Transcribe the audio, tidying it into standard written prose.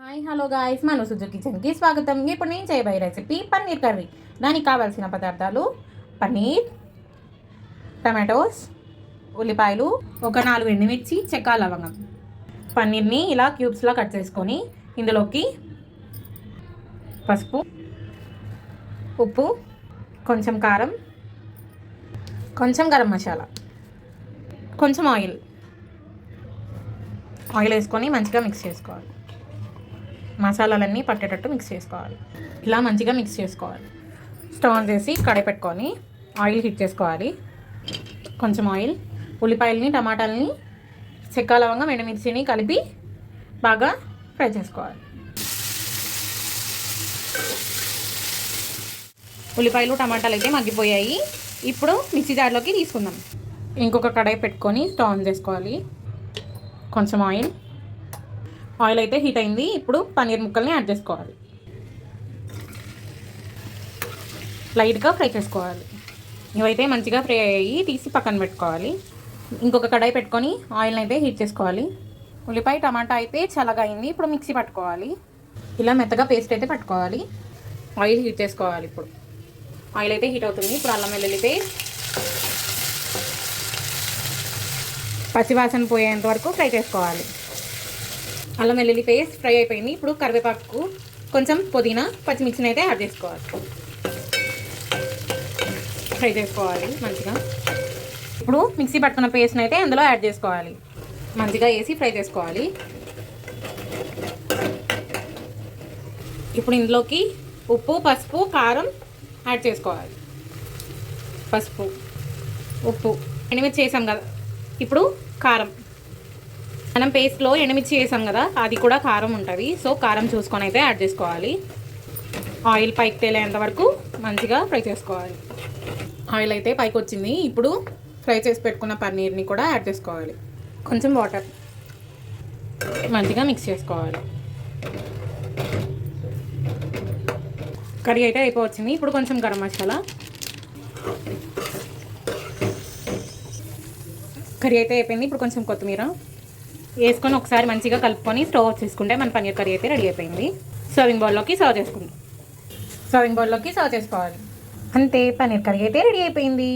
Hi hello guys, మన Suzuki కిచెన్కి స్వాగతం. ఇప్పుడు నేను చేయబోయే రెసిపీ పన్నీర్ కర్రీ. దానికి కావాల్సిన పదార్థాలు: పన్నీర్, టమాటోస్, ఉల్లిపాయలు, ఒక 4 ఎండుమిర్చి, చెక్క, లవంగం. పన్నీర్ని ఇలా క్యూబ్స్లా కట్ చేసుకొని ఇందులోకి పసుపు, ఉప్పు, కొంచెం కారం, కొంచెం గరం మసాలా, కొంచెం ఆయిల్ వేసుకొని మంచిగా మిక్స్ చేసుకోవాలి. మసాలాలన్నీ పట్టేటట్టు మిక్స్ చేసుకోవాలి. ఇలా మంచిగా మిక్స్ చేసుకోవాలి. స్టవ్ ఆన్ చేసి కడాయి పెట్టుకొని ఆయిల్ హీట్ చేసుకోవాలి. కొంచెం ఆయిల్, ఉల్లిపాయలని, టమాటాలని, చెక్క, లవంగం, ఎండుమిర్చిని కలిపి బాగా ఫ్రై చేసుకోవాలి. ఉల్లిపాయలు, టమాటాలు అయితే మగ్గిపోయాయి. ఇప్పుడు మిక్సీ జార్లోకి తీసుకుందాం. ఇంకొక కడాయి పెట్టుకొని స్టవ్ ఆన్ చేసుకోవాలి. కొంచెం ఆయిల్ అయితే హీట్ అయింది. ఇప్పుడు పన్నీర్ ముక్కల్ని యాడ్ చేసుకోవాలి. లైట్గా ఫ్రై చేసుకోవాలి. ఇవైతే మంచిగా ఫ్రై అయ్యి తీసి పక్కన పెట్టుకోవాలి. ఇంకొక కడాయి పెట్టుకొని ఆయిల్ని అయితే హీట్ చేసుకోవాలి. ఉల్లిపాయ, టమాటా అయితే చల్లగా అయింది. ఇప్పుడు మిక్సీ పట్టుకోవాలి. ఇలా మెత్తగా పేస్ట్ అయితే పట్టుకోవాలి. ఆయిల్ హీట్ చేసుకోవాలి. ఇప్పుడు ఆయిల్ అయితే హీట్ అవుతుంది. ఇప్పుడు అల్లం వెల్లుల్లి పేస్ట్ పచ్చివాసన పోయేంత వరకు ఫ్రై చేసుకోవాలి. అల్లం వెల్లుల్లి పేస్ట్ ఫ్రై అయిపోయింది. ఇప్పుడు కరివేపాకు, కొంచెం పుదీనా, పచ్చిమిర్చిని అయితే యాడ్ చేసుకోవాలి. ఫ్రై చేసుకోవాలి మంచిగా. ఇప్పుడు మిక్సీ పట్టుకున్న పేస్ట్ని అయితే అందులో యాడ్ చేసుకోవాలి. మంచిగా వేసి ఫ్రై చేసుకోవాలి. ఇప్పుడు ఇందులోకి ఉప్పు, పసుపు, కారం యాడ్ చేసుకోవాలి. పసుపు, ఉప్పు, ఎండుమిర్చి వేసాం కదా, ఇప్పుడు కారం. మనం పేస్ట్లో ఎండుమిర్చి వేసాం కదా, అది కూడా కారం ఉంటుంది. సో కారం చూసుకొని అయితే యాడ్ చేసుకోవాలి. ఆయిల్ పైకి తేలేంత వరకు మంచిగా ఫ్రై చేసుకోవాలి. ఆయిల్ అయితే పైకి వచ్చింది. ఇప్పుడు ఫ్రై చేసి పెట్టుకున్న పన్నీర్ని కూడా యాడ్ చేసుకోవాలి. కొంచెం వాటర్ మంచిగా మిక్స్ చేసుకోవాలి. కర్రీ అయితే అయిపోవచ్చింది. ఇప్పుడు కొంచెం గరం మసాలా. కర్రీ అయితే అయిపోయింది. ఇప్పుడు కొంచెం కొత్తిమీర వేసుకొని ఒకసారి మంచిగా కలుపుకొని స్టవ్ ఆఫ్ చేసుకుంటే మన పన్నీర్ కర్రీ అయితే రెడీ అయిపోయింది. సర్వింగ్ బౌల్లోకి సర్వ్ చేసుకోవాలి. అంతే, పన్నీర్ కర్రీ అయితే రెడీ అయిపోయింది.